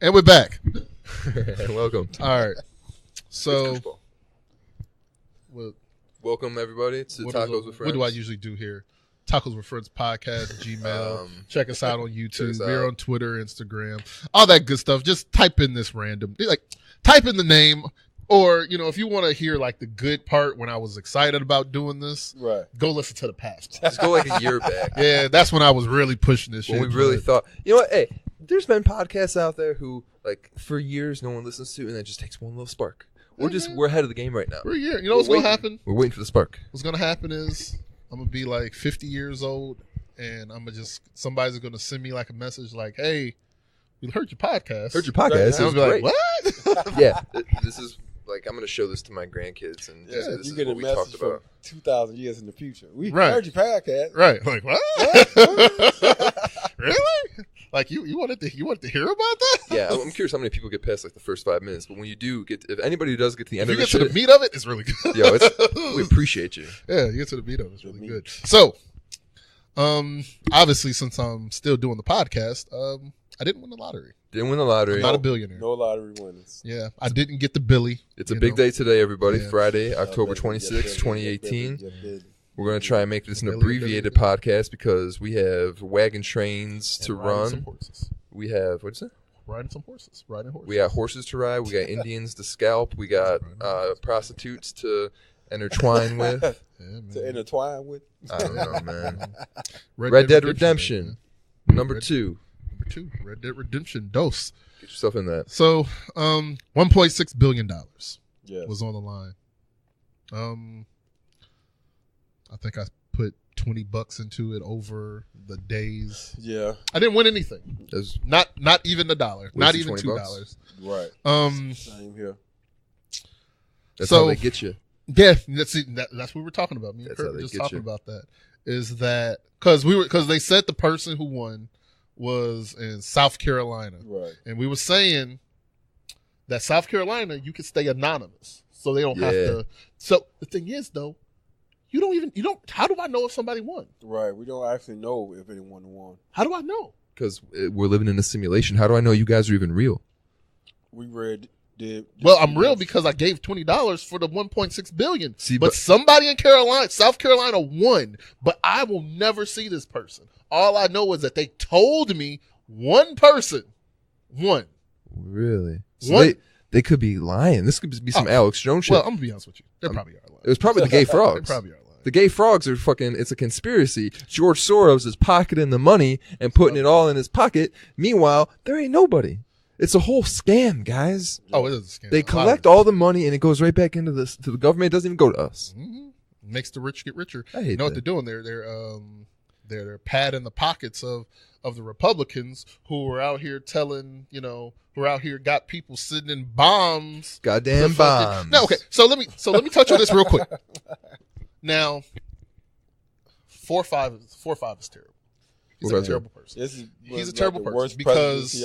And we're back. Welcome. All right. So, welcome everybody to Tacos with Friends. What do I usually do here? Tacos with Friends podcast, Gmail. Check us out on YouTube. We're on Twitter, Instagram, all that good stuff. Just type in this random, type in the name, or if you want to hear like the good part when I was excited about doing this, right? Go listen to the past. Just go like a year back. Yeah, that's when I was really pushing this shit. When we really thought, you know what? Hey, there's been podcasts out there who like for years no one listens to, and it just takes one little spark. We're ahead of the game right now. We're here. You know what's going to happen? We're waiting for the spark. What's going to happen is I'm going to be like 50 years old, and somebody's going to send me like a message like, hey, we heard your podcast. Heard your podcast. And I'm going to be like, what? Yeah. This is like, I'm going to show this to my grandkids. And this is get what a we message talked about. 2,000 years in the future. We heard your podcast. Right. Like, what? Really? Like you wanted to hear about that? Yeah, I'm curious how many people get past like the first 5 minutes. But when you do if anybody does get to the end of it, if you get to the meat of it, it's really good. Yo, we appreciate you. Yeah, you get to the meat of it, it's really good. So, obviously, since I'm still doing the podcast, I didn't win the lottery. Didn't win the lottery. I'm not a billionaire. No lottery winners. Yeah, I didn't get the Billy. It's a big day today, everybody. Yeah. Friday, October 26th, 2018. We're going to try and make this an abbreviated podcast because we have wagon trains to run. Some horses. We have, what's it? Riding some horses. Riding horses. We got horses to ride. We got Indians to scalp. We got prostitutes to intertwine with. Yeah, to intertwine with? I don't know, man. Red Dead Redemption. Number 2. Number 2. Red Dead Redemption. Dose. Get yourself in that. So, $1.6 billion was on the line. I think I put $20 into it over the days. Yeah, I didn't win anything. Not even $1. Not even $2. Right. Same here. That's how they get you. Yeah, that's what we were talking about. Me and Kurt were just talking about that. Is that because they said the person who won was in South Carolina, right? And we were saying that South Carolina you could stay anonymous, so they don't have to. So the thing is, though. You don't. How do I know if somebody won? Right. We don't actually know if anyone won. How do I know? Because we're living in a simulation. How do I know you guys are even real? We did. Well, I'm real because I gave $20 for the $1.6 billion. But somebody in South Carolina won. But I will never see this person. All I know is that they told me one person won. Really? So they could be lying. This could be some Alex Jones shit. Well, I'm gonna be honest with you. They probably are lying. It was probably the gay frogs. They probably are lying. The gay frogs are fucking, it's a conspiracy. George Soros is pocketing the money and putting it all in his pocket. Meanwhile, there ain't nobody. It's a whole scam, guys. Oh, it is a scam. They collect all the money and it goes right back into to the government. It doesn't even go to us. Mm-hmm. Makes the rich get richer. I hate you know what they're doing? They're padding the pockets of the Republicans who are out here telling, who are out here got people sitting in bombs. Goddamn bombs. No, okay. So let me touch on this real quick. Now, 4-5 is terrible. He's a terrible person. He's a terrible person because,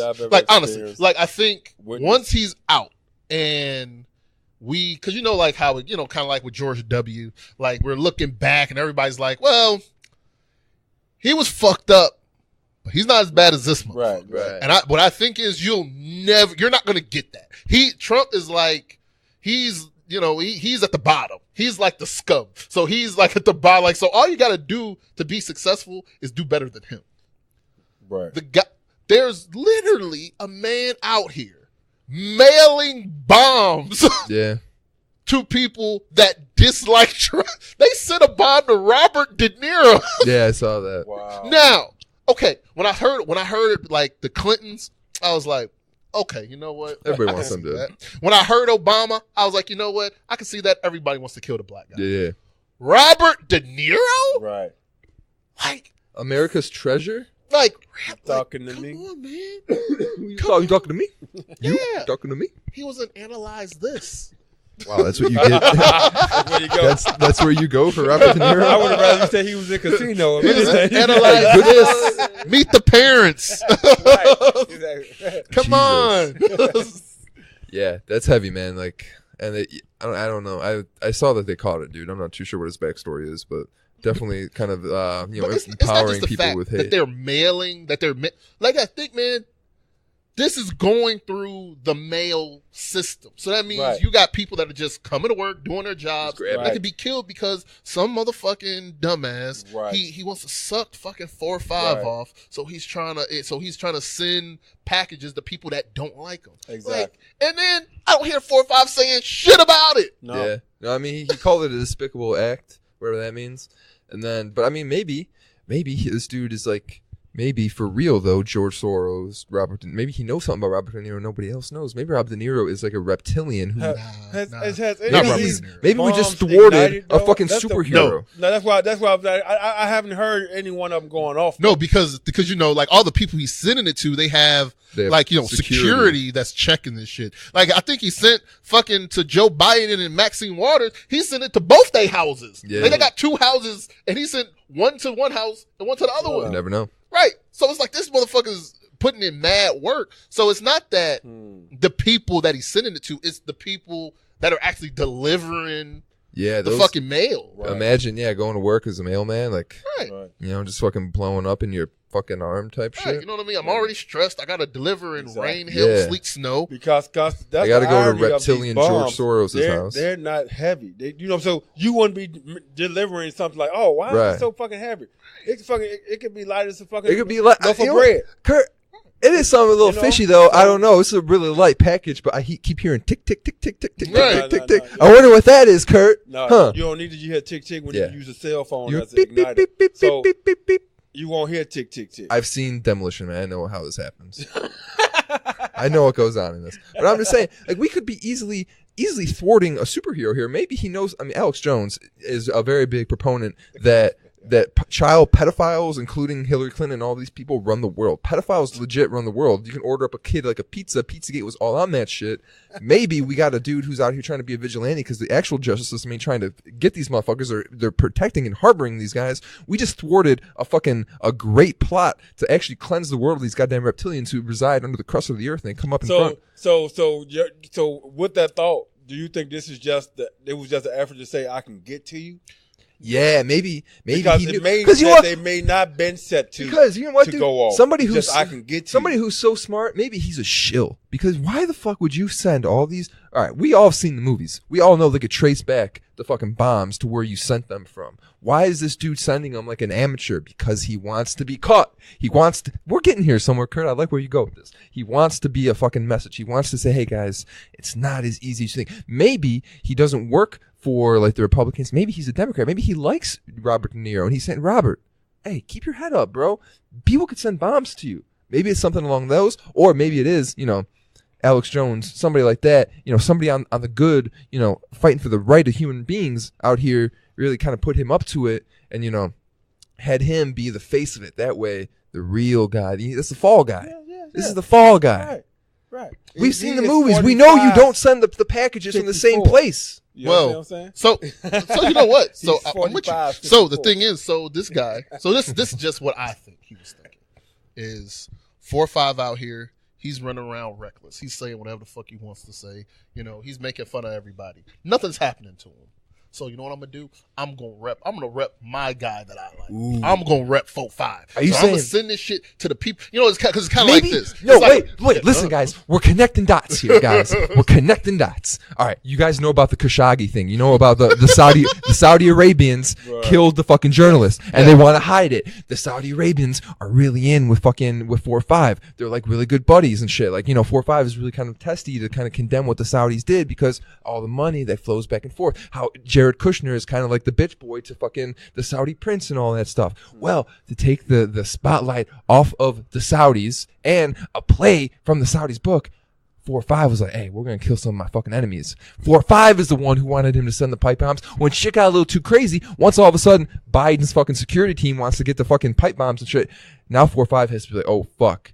honestly, I think once he's out and because like how kind of like with George W. Like we're looking back and everybody's like, well, he was fucked up, but he's not as bad as this motherfucker. Right. And what I think is you're not going to get that. Trump is like, he's at the bottom. He's like the scum. So he's like at the bottom. Like, so all you got to do to be successful is do better than him. Right. There's literally a man out here mailing bombs to people that dislike Trump. They sent a bomb to Robert De Niro. Yeah, I saw that. Wow. Now, okay, when I heard it, like the Clintons, I was like, okay, you know what? Everybody wants them to. When I heard Obama, I was like, you know what? I can see that everybody wants to kill the black guy. Yeah. Robert De Niro? Right. Like America's treasure? Like, talking to me? Come on, man. You talking to me? You talking to me? He was an Analyze This. Wow, that's what you get. That's where you go. That's where you go for Robert De Niro? I would have rather you say he was in Casino. He was Analyze This. Meet the parents. Right. Exactly. Come on. Yeah, that's heavy, man. Like, and I don't know. I saw that they caught it, dude. I'm not too sure what his backstory is, but definitely kind of empowering people with hate. That they're mailing. I think, man. this is going through the mail system. So that means Right. you got people that are just coming to work, doing their jobs. Right. They could be killed because some motherfucking dumbass, Right. he wants to suck fucking 4 or 5 Right. off. So he's trying to send packages to people that don't like him. Exactly. And then I don't hear 4 or 5 saying shit about it. No. Yeah. No, I mean, he called it a despicable act, whatever that means. And then, but I mean, maybe this dude is like, maybe for real though, George Soros, maybe he knows something about Robert De Niro nobody else knows. Maybe Robert De Niro is like a reptilian who. Maybe we just thwarted a fucking superhero. No, that's why I haven't heard any one of them going off. No, because like all the people he's sending it to, they have like, security that's checking this shit. Like I think he sent fucking to Joe Biden and Maxine Waters. He sent it to both their houses. Yeah. Like they got 2 houses, and he sent one to one house and one to the other one. You never know. Right. So it's like this motherfucker's putting in mad work. So it's not that the people that he's sending it to, it's the people that are actually delivering the fucking mail. Right. Imagine, going to work as a mailman, like, right. Just fucking blowing up in your fucking arm type shit. You know what I mean? I'm already stressed. I got to deliver in rain, hail, sleet, snow. Because that's I got to go to reptilian George Soros' house. They're not heavy. So you wouldn't be delivering something like, oh, why is it so fucking heavy? It could be light as a fucking. It could be light. Loaf of bread. Kurt, it is something a little fishy though. I don't know. It's a really light package, but I keep hearing tick tick tick tick tick tick tick tick tick. I wonder what that is, Kurt. No, you don't need to hear tick tick when you use a cell phone as an igniter. Beep, beep, so beep, beep, beep. You won't hear tick tick tick. I've seen Demolition Man. I know how this happens. I know what goes on in this, but I'm just saying, like, we could be easily thwarting a superhero here. Maybe he knows. I mean, Alex Jones is a very big proponent that child pedophiles, including Hillary Clinton and all these people, run the world. Pedophiles legit run the world. You can order up a kid like a pizza. Pizzagate was all on that shit. Maybe we got a dude who's out here trying to be a vigilante because the actual justice system ain't trying to get these motherfuckers, or they're protecting and harboring these guys. We just thwarted a great plot to actually cleanse the world of these goddamn reptilians who reside under the crust of the earth and come up in front. So with that thought, do you think this is it was just an effort to say I can get to you? Yeah, maybe because they may not been set to, because you know what, dude? Go off. Somebody who's I can get to somebody who's so smart, maybe he's a shill. Because why the fuck would you send all these? All right, we all have seen the movies. We all know they could trace back the fucking bombs to where you sent them from. Why is this dude sending them like an amateur? Because he wants to be caught. We're getting here somewhere, Kurt. I like where you go with this. He wants to be a fucking message. He wants to say, hey guys, it's not as easy as you think. Maybe he doesn't work for like the Republicans. Maybe he's a Democrat. Maybe he likes Robert De Niro and he's saying, Robert, hey, keep your head up, bro. People could send bombs to you. Maybe it's something along those, or maybe it is, Alex Jones, somebody like that, somebody on the good, fighting for the right of human beings out here, really kind of put him up to it and, had him be the face of it. That way, the real guy, that's the fall guy. Yeah. This is the fall guy. Right. We've seen the movies. We know you don't send the packages from the same place. You know what I'm saying? So you know what? So I'm with you. So the thing is, this guy. So this is just what I think he was thinking. Is 4 or 5 out here. He's running around reckless. He's saying whatever the fuck he wants to say. He's making fun of everybody. Nothing's happening to him. So you know what I'm gonna do? I'm gonna rep my guy that I like. Ooh. I'm gonna rep 4-5. Are you saying? I'm gonna send this shit to the people. It's kind of like this. No, wait. Listen, guys. We're connecting dots here, guys. We're connecting dots. All right, you guys know about the Khashoggi thing. You know about the Saudi Arabians killed the fucking journalist, and they want to hide it. The Saudi Arabians are really in with 4-5. They're like really good buddies and shit. Like 4-5 is really kind of testy to kind of condemn what the Saudis did because all the money that flows back and forth. How Jared Kushner is kind of like the bitch boy to fucking the Saudi prince and all that stuff. Well, to take the spotlight off of the Saudis and a play from the Saudis book, 4-5 was like, hey, we're going to kill some of my fucking enemies. 4-5 is the one who wanted him to send the pipe bombs. When shit got a little too crazy, once all of a sudden Biden's fucking security team wants to get the fucking pipe bombs and shit, now 4-5 has to be like, oh, fuck.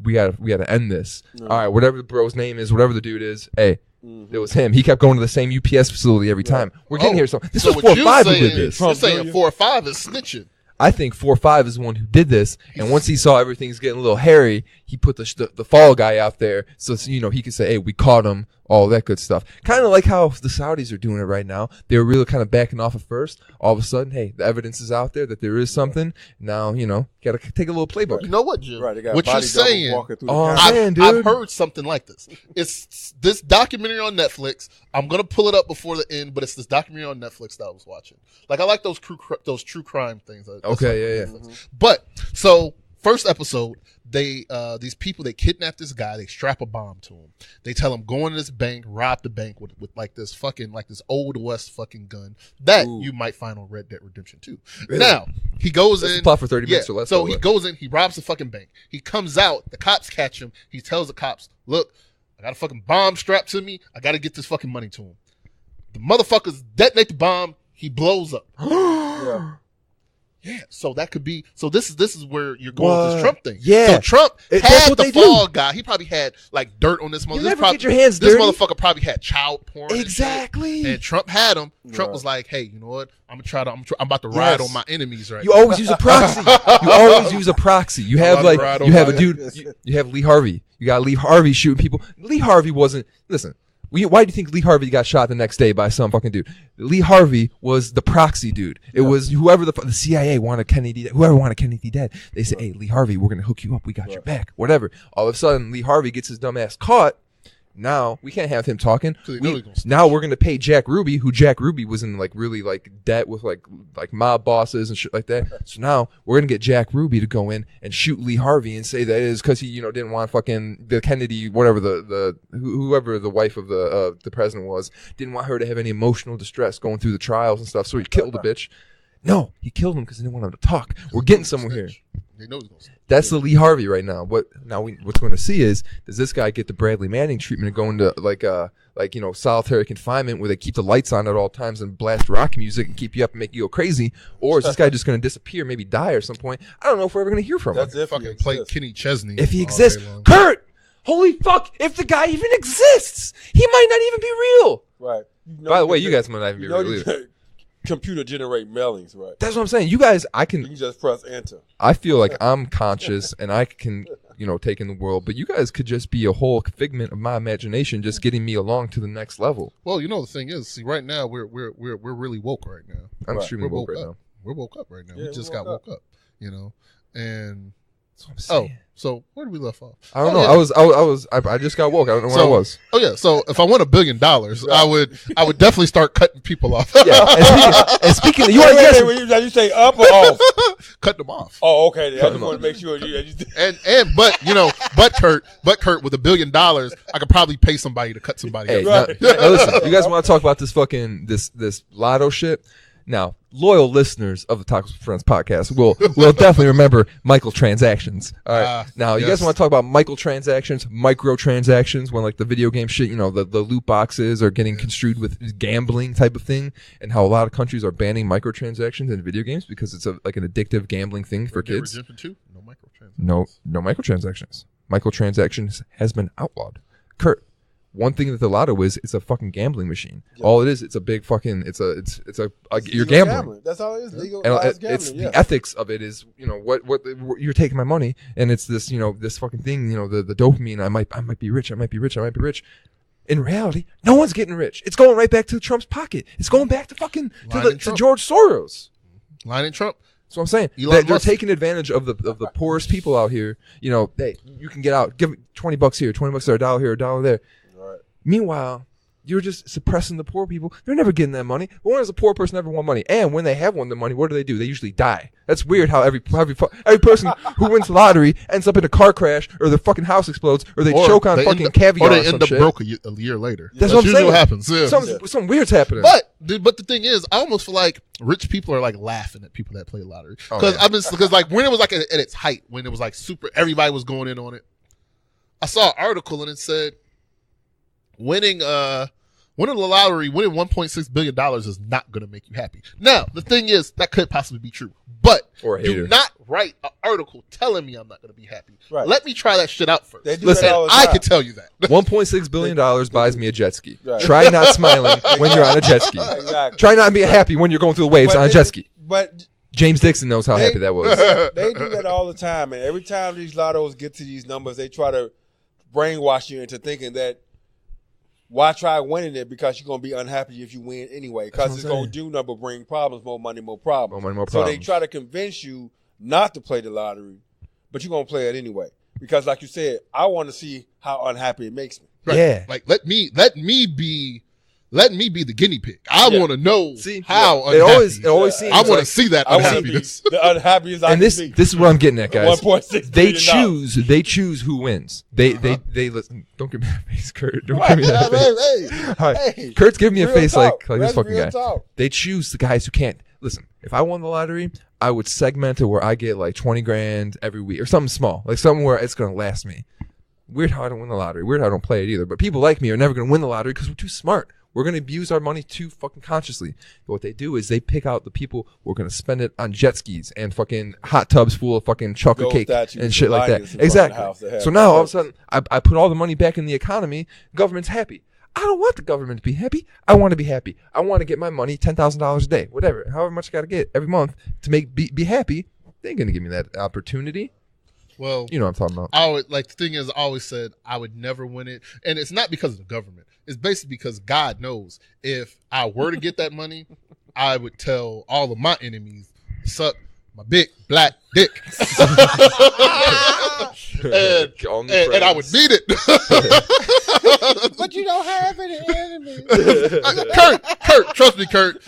We gotta end this. No. All right, whatever the bro's name is, whatever the dude is, hey, it was him. He kept going to the same UPS facility every time. We're getting here. So this was 4-5 who did this. You're saying 4-5 is snitching. I think 4-5 is the one who did this. And once he saw everything's getting a little hairy, he put the fall guy out there so he could say, hey, we caught him, all that good stuff. Kind of like how the Saudis are doing it right now. They were really kind of backing off at first. All of a sudden, hey, the evidence is out there that there is something. Now, got to take a little playbook. You know what, Jim? Right, they got what you're saying, I've heard something like this. It's this documentary on Netflix. I'm going to pull it up before the end, but it's this documentary on Netflix that I was watching. Like, I like those true crime things. Okay, yeah. But, so, first episode, these people, they kidnap this guy, they strap a bomb to him. They tell him, go into this bank, rob the bank with like this old West fucking gun that you might find on Red Dead Redemption 2. Really? Now, he goes in. Plot for 30 minutes or less. So he goes in, he robs the fucking bank. He comes out, the cops catch him. He tells the cops, look, I got a fucking bomb strapped to me. I got to get this fucking money to him. The motherfuckers detonate the bomb. He blows up. Yeah, so that could be. So this is where you're going with this Trump thing. Yeah, so Trump had the fall guy. He probably had like dirt on this motherfucker. You never get your hands dirty. This motherfucker probably had child porn. Exactly. And Trump had him. Trump was like, "Hey, you know what? I'm about to ride on my enemies right now." You always use a proxy. You have a dude. You have Lee Harvey. You got Lee Harvey shooting people. Lee Harvey wasn't. Listen. Why do you think Lee Harvey got shot the next day by some fucking dude? Lee Harvey was the proxy dude. It was whoever the CIA wanted Kennedy dead. Whoever wanted Kennedy dead. They say, hey, Lee Harvey, we're going to hook you up. We got your back. Whatever. All of a sudden, Lee Harvey gets his dumb ass caught. Now, we can't have him talking. Now we're going to pay Jack Ruby, who Jack Ruby was in really debt with like mob bosses and shit like that. So now we're going to get Jack Ruby to go in and shoot Lee Harvey and say that it is because he, didn't want fucking the Kennedy, whatever whoever the wife of the president was, didn't want her to have any emotional distress going through the trials and stuff. So he killed the bitch. No, he killed him because he didn't want him to talk. We're getting somewhere here. That's the Lee Harvey right now. What's going to see is, does this guy get the Bradley Manning treatment and go into solitary confinement where they keep the lights on at all times and blast rock music and keep you up and make you go crazy, or is this guy just going to disappear, maybe die at some point? I don't know if we're ever going to hear from him. That's if fucking play Kenny Chesney if he exists. Kurt, holy fuck! If the guy even exists, he might not even be real. Right. By the way, you guys might not even be real either. Computer generate mailings, right? That's what I'm saying. You guys, you can just press enter. I feel like I'm conscious and I can, take in the world, but you guys could just be a whole figment of my imagination, just getting me along to the next level. Well, the thing is, see, right now we're really woke right now. I'm extremely woke right now. We're woke up right now. Yeah, we just got woke up, and that's what I'm saying. So where did we left off? I don't know. Yeah. I just got woke. I don't know where I was. Oh yeah. So if I won $1 billion, I would definitely start cutting people off. Yeah. And speaking of, you say up or off? Cut them off. Oh, okay. I just want to make sure but Kurt, with $1 billion, I could probably pay somebody to cut somebody. Hey, now, listen, you guys want to talk about this fucking this lotto shit? Now, loyal listeners of the Tacos with Friends podcast will definitely remember microtransactions. All right. Now, you guys want to talk about microtransactions when the video game shit, the loot boxes are getting construed with gambling type of thing, and how a lot of countries are banning microtransactions in video games because it's an addictive gambling thing for kids. No microtransactions. No microtransactions. Microtransactions has been outlawed. Kurt. One thing that the lotto is, it's a fucking gambling machine. Yeah. All it is, it's a big fucking, you're gambling. That's all it is. Legal and gambling. It's the ethics of it is, what you're taking my money, and it's this, this fucking thing, the dopamine. I might be rich. I might be rich. In reality, no one's getting rich. It's going right back to Trump's pocket. It's going back to fucking to George Soros. Line in Trump. That's what I'm saying. They're taking advantage of the poorest people out here. Hey, you can get out. Give $20 here, $20 there, $1 here, $1 there. Meanwhile, you're just suppressing the poor people. They're never getting that money. But when does a poor person ever want money? And when they have won the money, what do? They usually die. That's weird how every person who wins the lottery ends up in a car crash, or their fucking house explodes, or they choke on fucking caviar, or they end up broke a year later. That's what I'm saying. What happens. Yeah. Something weird's happening. But the thing is, I almost feel like rich people are laughing at people that play lottery because when it was at its height, when it was super, everybody was going in on it. I saw an article and it said, winning the lottery, winning $1.6 billion is not going to make you happy. Now, the thing is, that could possibly be true. But do not write an article telling me I'm not going to be happy. Right. Let me try that shit out first. Listen, I can tell you that. $1.6 billion buys me a jet ski. Right. Try not smiling when you're on a jet ski. Exactly. Try not being happy when you're going through the waves on a jet ski. But James Dixon knows how happy that was. They do that all the time. And every time these lottos get to these numbers, they try to brainwash you into thinking that why try winning it? Because you're gonna be unhappy if you win anyway. Because it's gonna do nothing but bring problems, more money, more problems. More money, more so problems. they try to convince you not to play the lottery, but you're gonna play it anyway. Because, like you said, I want to see how unhappy it makes me. Right. Yeah, like let me be the guinea pig. I want to know how unhappy. It always seems. I want to see that unhappiness. The unhappiest I can be. This is what I'm getting at, guys. 1.6 They choose who wins. They listen. Don't give me that face, Kurt. Don't give me that face. Hey, Kurt's giving me a face like this fucking guy. Talk. They choose the guys who can't. Listen, if I won the lottery, I would segment it where I get like 20 grand every week or something small, like something where it's gonna last me. Weird how I don't win the lottery. Weird how I don't play it either. But people like me are never gonna win the lottery because we're too smart. We're going to abuse our money too fucking consciously. But what they do is they pick out the people who are going to spend it on jet skis and fucking hot tubs full of fucking chocolate cake and shit like that. Exactly. So now all of a sudden, I put all the money back in the economy. Government's happy. I don't want the government to be happy. I want to be happy. I want to get my money, $10,000 a day, whatever, however much I got to get every month to make be happy. They ain't going to give me that opportunity. Well, you know what I'm talking about. The thing is, I always said I would never win it. And it's not because of the government. It's basically because God knows if I were to get that money, I would tell all of my enemies, suck my big black dick. and I would beat it. But you don't have any enemies. Kurt, trust me, Kurt,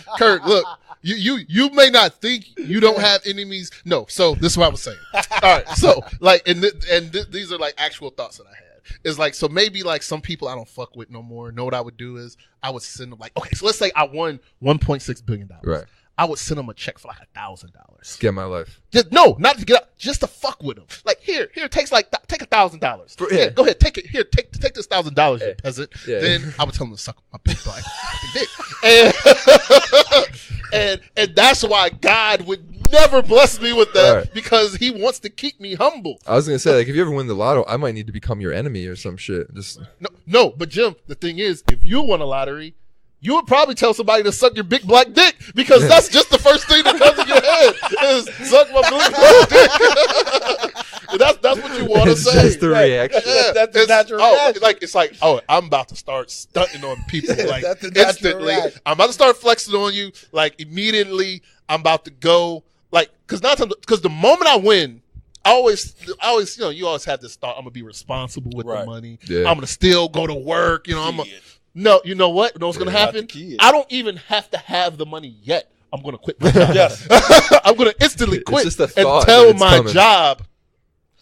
look. You may not think you don't have enemies. No, so this is what I was saying. All right, so like, these are like actual thoughts that I had. It's like, so maybe like some people I don't fuck with no more. Know what I would do is I would send them like, okay, so let's say I won $1.6 billion. Right. I would send them a check for like $1,000. Get my life. Not to get up, just to fuck with them. Like here, take $1,000. Yeah, go ahead, take it. Here, take this $1,000, you peasant. Yeah. Then I would tell them to suck my big black dick. And that's why God would never bless me with that, because he wants to keep me humble. I was gonna say, like, if you ever win the lotto, I might need to become your enemy or some shit. Just no, but Jim, the thing is, if you won a lottery, you would probably tell somebody to suck your big black dick, because that's just the first thing that comes in your head is suck my big black dick. That's what you want to say. Just the reaction. Yeah, that's the natural reaction. It's like, I'm about to start stunting on people. Like instantly, I'm about to start flexing on you. Like immediately, I'm about to go. Like, because the moment I win, I always, you always have this thought, I'm gonna be responsible with the money. Yeah. I'm gonna still go to work. No, you know what? You know what's going to happen? I don't even have to have the money yet. I'm going to quit my job. Yes. I'm going to instantly quit and tell my job,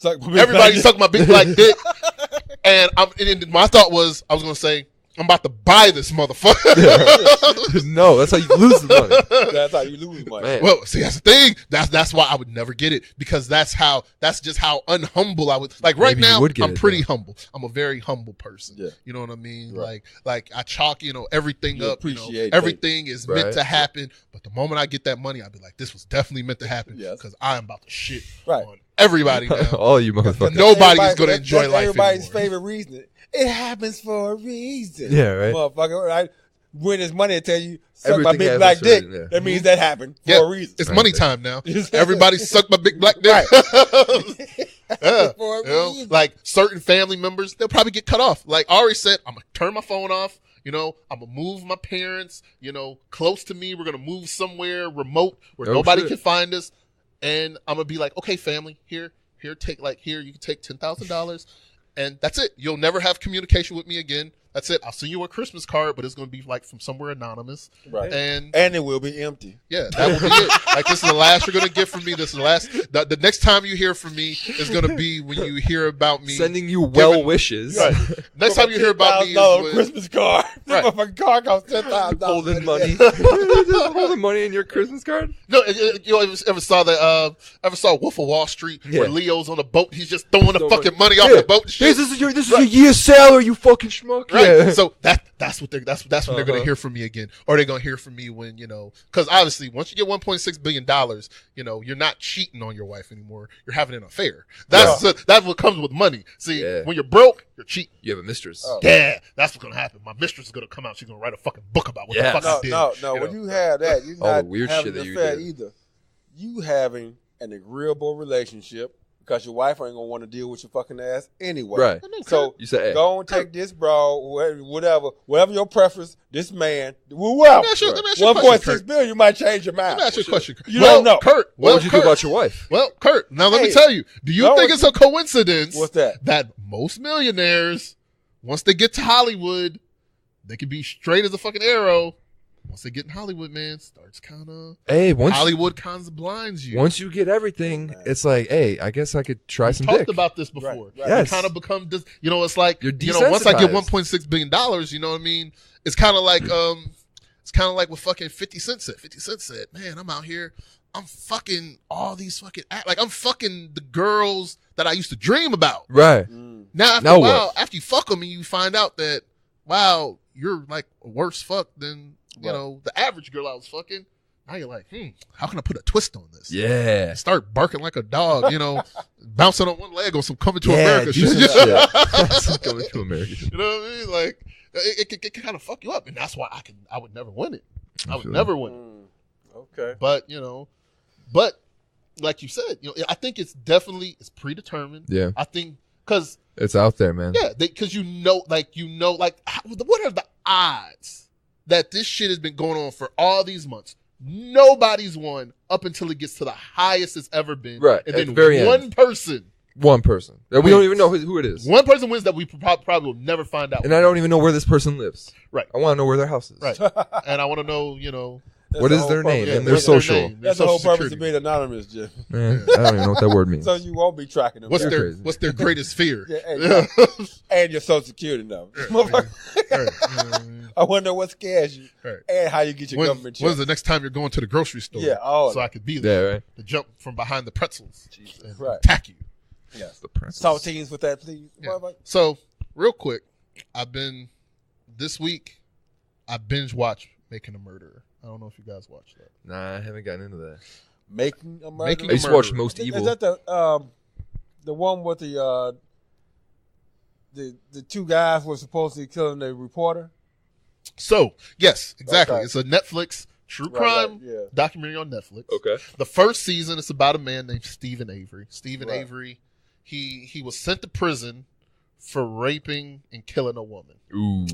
everybody suck my big black dick. And my thought was, I was going to say, I'm about to buy this motherfucker. No, that's how you lose the money. That's how you lose money. Man. Well, see, that's the thing. That's why I would never get it, because that's just how unhumble I would. Like right now, I'm pretty humble. I'm a very humble person. Yeah. You know what I mean? Right. Like I chalk, everything up. Everything is meant to happen. But the moment I get that money, I'll be like, this was definitely meant to happen, because I'm about to shit on everybody now. All you motherfuckers. Nobody's going to enjoy life everybody's anymore. favorite reason. It happens for a reason. Yeah, right. Motherfucker, right? Win his money and tell you, suck my big black dick. That means that happened for a reason. It's money time now. Everybody suck my big black dick. For a reason. Like certain family members, they'll probably get cut off. Like Ari said, I'm going to turn my phone off. I'm going to move my parents, close to me. We're going to move somewhere remote where nobody can find us. And I'm going to be like, okay, family, here, you can take $10,000. And that's it. You'll never have communication with me again. That's it. I'll send you a Christmas card, but it's going to be like from somewhere anonymous. Right. And it will be empty. Yeah, that will be it. Like, this is the last you're going to get from me. This is the last. The next time you hear from me is going to be when you hear about me. Sending you well wishes. Right. Next time you hear about me is Christmas card. Right. My car costs $10,000. Holding money. Holding money in your Christmas card? No, you ever saw that? Ever saw Wolf of Wall Street where Leo's on a boat? He's just throwing the fucking money off the boat. And shit. This is your year's salary, you fucking schmuck. Right. Yeah. So that's when they're going to hear from me again, or they're going to hear from me when because obviously once you get $1.6 billion, you're not cheating on your wife anymore. You're having an affair. That's what comes with money. See, when you're broke, you're cheating. You have a mistress. Yeah, that's what's going to happen. My mistress is going to come out. She's going to write a fucking book about what the fuck I did. No. When you have that, you're not weird having shit an affair either. You having an agreeable relationship. because your wife ain't gonna want to deal with your fucking ass anyway. Right. So you say, hey, go and take this, bro. Whatever your preference. This man, whoever. 1.6 billion, you might change your mind. Let me ask you a question. You don't know, Kurt. What would you do about your wife? Well, Kurt. Now let me tell you. Do you think it's a coincidence? What's that? That most millionaires, once they get to Hollywood, they can be straight as a fucking arrow. Once they get in Hollywood, man, starts kind of Hollywood kind of blinds you. Once you get everything, it's like, hey, I guess I could try some dick. Talked about this before. Right. Yes. You kind of become, it's like, You're once I get $1.6 billion, you know what I mean? It's kind of like, what fucking 50 Cent said. 50 Cent said, man, I'm out here, I'm fucking all these fucking, I'm fucking the girls that I used to dream about. Right. Now, after a while, after you fuck them and you find out that, wow, you're like a worse fuck than, the average girl I was fucking. Now you're like, how can I put a twist on this? Yeah. Start barking like a dog, bouncing on one leg on some Coming to America shit. Coming to America. You know what I mean? Like, it can kind of fuck you up. And that's why I would never win it. I would never win it. Okay. But, like you said, I think it's predetermined. Yeah. I think, because it's out there, man. Yeah, because what are the odds that this shit has been going on for all these months? Nobody's won up until it gets to the highest it's ever been. Right. And then one person. We don't even know who it is. One person wins that we probably will never find out. And I don't even know where this person lives. Right. I want to know where their house is. Right. And I want to know, what is their name and their social? That's the whole purpose of being anonymous, Jim. Man, I don't even know what that word means. So you won't be tracking them. What's their greatest fear? And your social security number. I want to know what scares you and how you get your government check. When's the next time you're going to the grocery store? Yeah, so I could be there. Yeah, right. To jump from behind the pretzels and attack you. Yes. The pretzels. Saltines with that, please. Yeah. So, real quick, this week, I binge watched Making a Murderer. I don't know if you guys watched that. Nah, I haven't gotten into that. Making a Murderer? I used to watch Most Evil. Is that the one with the two guys were supposed to be killing the reporter? So, yes, exactly. Okay. It's a Netflix true crime documentary on Netflix. Okay. The first season is about a man named Stephen Avery. Stephen Avery, he was sent to prison for raping and killing a woman. Ooh.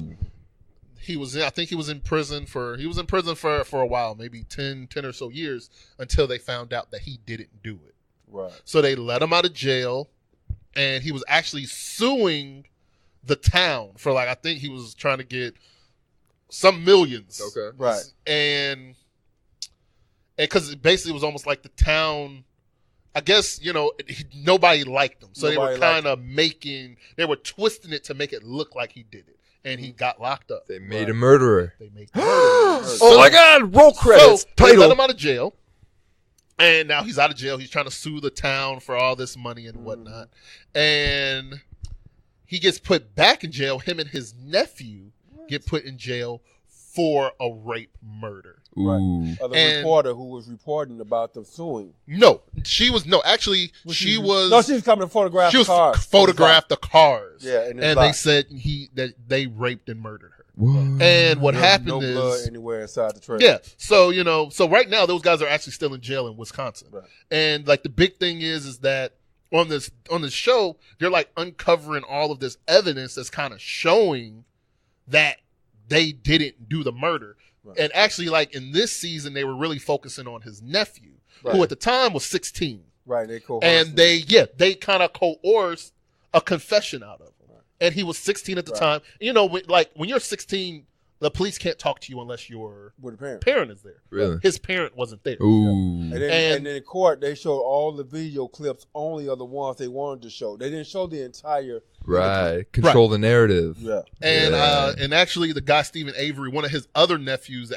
I think he was in prison for a while, maybe 10 or so years, until they found out that he didn't do it. Right. So they let him out of jail, and he was actually suing the town for I think he was trying to get some millions. Okay. Right. And because it basically was almost like the town, I guess, nobody liked him. So they were kind of they were twisting it to make it look like he did it. And he got locked up. They made a murderer. Oh my God! Roll credits. So they let him out of jail, and now he's out of jail. He's trying to sue the town for all this money and whatnot. And he gets put back in jail. Him and his nephew get put in jail for a rape murder. Ooh. Of the reporter who was reporting about the suing. No, she was she was coming to photograph the cars. Photographed the cars. Yeah, and they said that they raped and murdered her. What? And what happened is no blood anywhere inside the trailer. Yeah. So, so right now those guys are actually still in jail in Wisconsin. Right. And the big thing is that on this show, they're uncovering all of this evidence that's kind of showing that they didn't do the murder. Right. And actually, in this season, they were really focusing on his nephew, who at the time was 16. Right, they coerced and him. they kind of coerced a confession out of him. Right. And he was 16 at the time. When you're 16, the police can't talk to you unless your parent is there. Really? His parent wasn't there. Ooh. And then in court, they showed all the video clips only of the ones they wanted to show. They didn't show the entire. Right. Control the narrative. Yeah. And actually, the guy, Stephen Avery, one of his other nephews,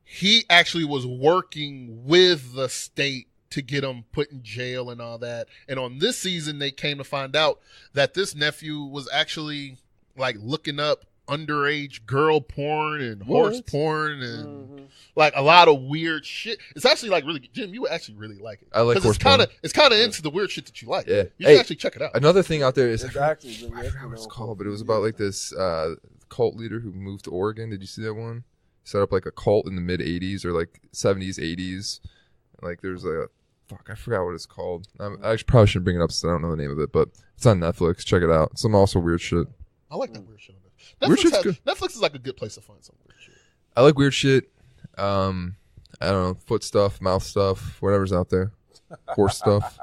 he was working with the state to get him put in jail and all that. And on this season, they came to find out that this nephew was actually looking up underage girl porn and horse porn and a lot of weird shit. It's actually really, Jim, you would actually really like it. I like horse porn. It's kind of into the weird shit that you like. Yeah. You should actually check it out. Another thing out there is, exactly. I forgot what it's called, but it was about this cult leader who moved to Oregon. Did you see that one? Set up a cult in the mid 80s or 70s, 80s. There's a fuck, I forgot what it's called. I probably shouldn't bring it up since I don't know the name of it, but it's on Netflix. Check it out. Some also weird shit. I like that weird shit. Netflix is like a good place to find some weird shit. I like weird shit. I don't know, foot stuff, mouth stuff, whatever's out there. Horse stuff.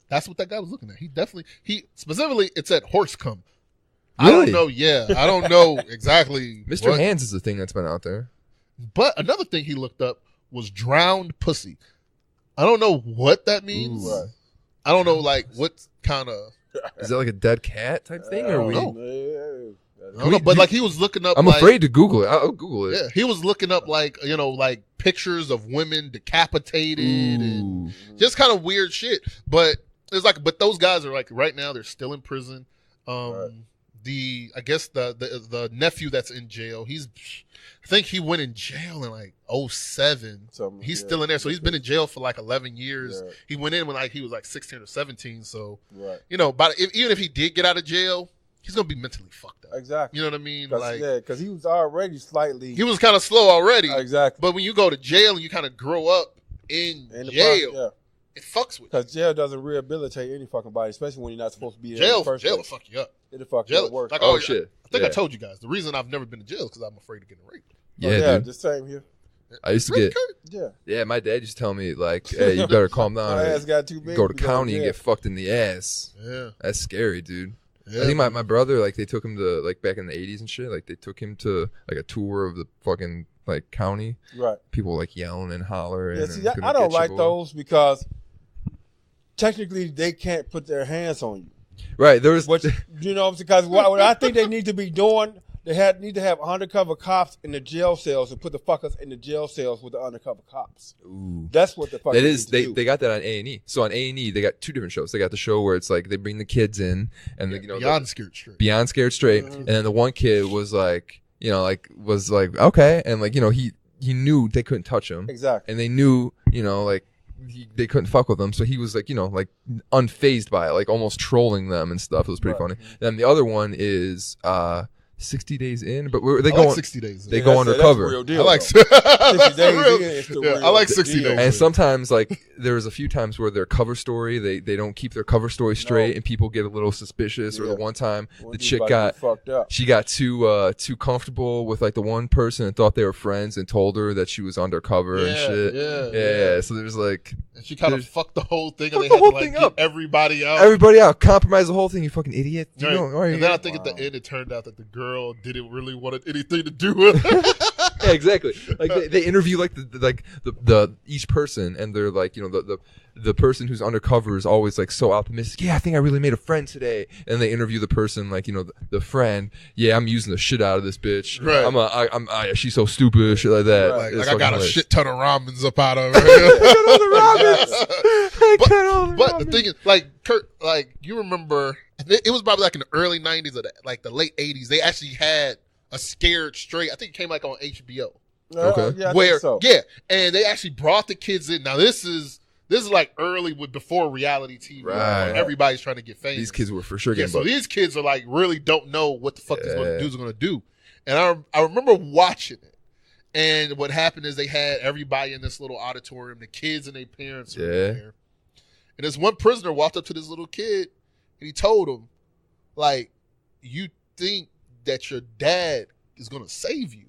That's what that guy was looking at. He specifically, it said horse cum. Really? I don't know. Yeah, I don't know exactly. Mr. Hands is the thing that's been out there. But another thing he looked up was drowned pussy. I don't know what that means. Right. I don't know, like, what kind of... Is that like a dead cat type thing? Or we? I don't know, but like he was looking up... I'm afraid to Google it. I'll Google it. Yeah, he was looking up like, like pictures of women decapitated and just kind of weird shit. But it's like, but those guys are like, right now, they're still in prison. Right. I guess the nephew that's in jail, I think he went in jail in like 2007. He's still in there. So he's been in jail for like 11 years. Yeah. He went in when like he was like 16 or 17. So, but even if he did get out of jail, he's going to be mentally fucked up. Exactly. You know what I mean? Because he was already slightly... He was kind of slow already. Exactly. But when you go to jail and you kind of grow up in jail, it fucks with you. Because jail doesn't rehabilitate any fucking body, especially when you're not supposed to be in jail. The first jail place. will fuck you up. It'll fuck you up worse. Like, shit. I think I told you guys. The reason I've never been to jail is because I'm afraid of getting raped. Yeah, dude. The same here. I used to get... Yeah, my dad used to tell me, like, hey, you better calm down. My ass got too big. Go to county and get fucked in the ass. Yeah. That's scary, dude. Yeah. I think my brother, like, they took him to, like, back in the 80s and shit, like, they took him to, like, a tour of the fucking, like, county. Right. People, like, yelling and hollering. Yeah, see, I don't like those because technically they can't put their hands on you. Right. There was... Because what I think they need to be doing... They need to have undercover cops in the jail cells and put the fuckers in the jail cells with the undercover cops. Ooh. That's what the fuck that is. They got that on A&E. So on A&E, they got two different shows. They got the show where it's like they bring the kids in and Beyond Scared Straight. Beyond Scared Straight. Mm-hmm. And then the one kid was like, was like okay, and like he knew they couldn't touch him. Exactly. And they knew like. They couldn't fuck with them, so he was like, like unfazed by it, like almost trolling them and stuff. It was pretty funny. Then the other one is 60 Days In, but they go on 60 Days. They go undercover. Real deal, I like 60 Days In. I like 60 Days. And sometimes, like, there was a few times where their cover story, they don't keep their cover story straight, and people get a little suspicious. Or the one time the chick got too comfortable with like the one person and thought they were friends and told her that she was undercover and shit. Yeah. So there's like, and she kind of fucked the whole thing, and they had to like get everybody out. Compromise the whole thing. You fucking idiot. Right. And then I think at the end it turned out that the girl didn't really want anything to do with it. Yeah, exactly. Like they interview like the each person, and they're like, the person who's undercover is always like so optimistic. Yeah, I think I really made a friend today. And they interview the person like, the friend. Yeah, I'm using the shit out of this bitch. Right. She's so stupid, shit like that. Right. Like I got a shit ton of ramens up out of her. But the thing is, like Kurt, like you remember, it was probably like in the early 90s or like the late 80s. They actually had a Scared Straight. I think it came like on HBO. Okay. Yeah, and they actually brought the kids in. Now this is like early before reality TV. Right. Everybody's trying to get famous. These kids were for sure getting so these kids are like really don't know what the fuck these dudes are going to do. And I remember watching it. And what happened is they had everybody in this little auditorium, the kids and their parents were there. And this one prisoner walked up to this little kid and he told him, like, you think that your dad is going to save you?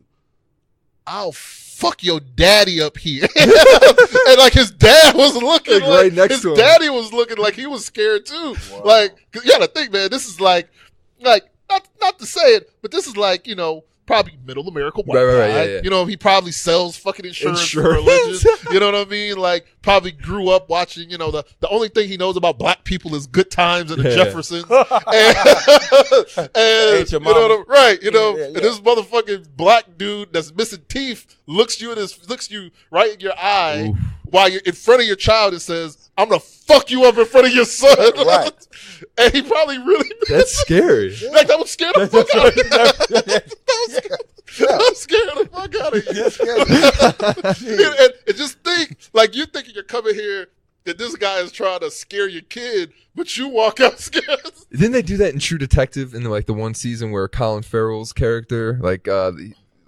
I'll fuck your daddy up here. And like his dad was looking like right next to him. His daddy was looking like he was scared too. Wow. Like, you gotta think, man, this is like not to say it, but this is like, probably middle America white guy. Yeah. He probably sells fucking insurance for religion. You know what I mean? Like, probably grew up watching, the only thing he knows about black people is Good Times and the Jeffersons. And you know, and this motherfucking black dude that's missing teeth looks you right in your eye. Oof. While you're in front of your child and says, I'm going to fuck you up in front of your son. Right. And he probably really... That's scary. Like, that would scare the fuck out of you. That would scare the fuck out of you. And just think, like, you thinking you're coming here that this guy is trying to scare your kid, but you walk out scared. Didn't they do that in True Detective in, like, the one season where Colin Farrell's character,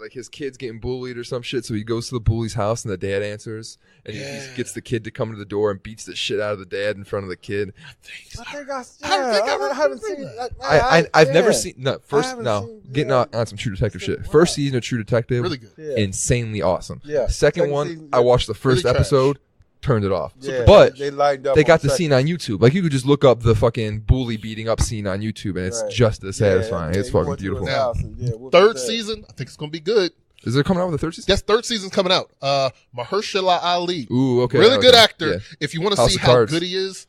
like his kid's getting bullied or some shit. So he goes to the bully's house and the dad answers, and he gets the kid to come to the door and beats the shit out of the dad in front of the kid. I haven't seen it. I've never seen getting on some True Detective shit. First season of True Detective, really good, insanely awesome. Yeah. Second one, season, I watched the first really episode. Turned it off. Yeah, but they got the scene on YouTube. Like you could just look up the fucking bully beating up scene on YouTube, and it's just as satisfying. It's fucking beautiful. Now, third season, I think it's gonna be good. Is it coming out with the third season? Yes, third season's coming out. Mahershala Ali. Ooh, okay. Really good actor. Yeah. If you want to see how good he is,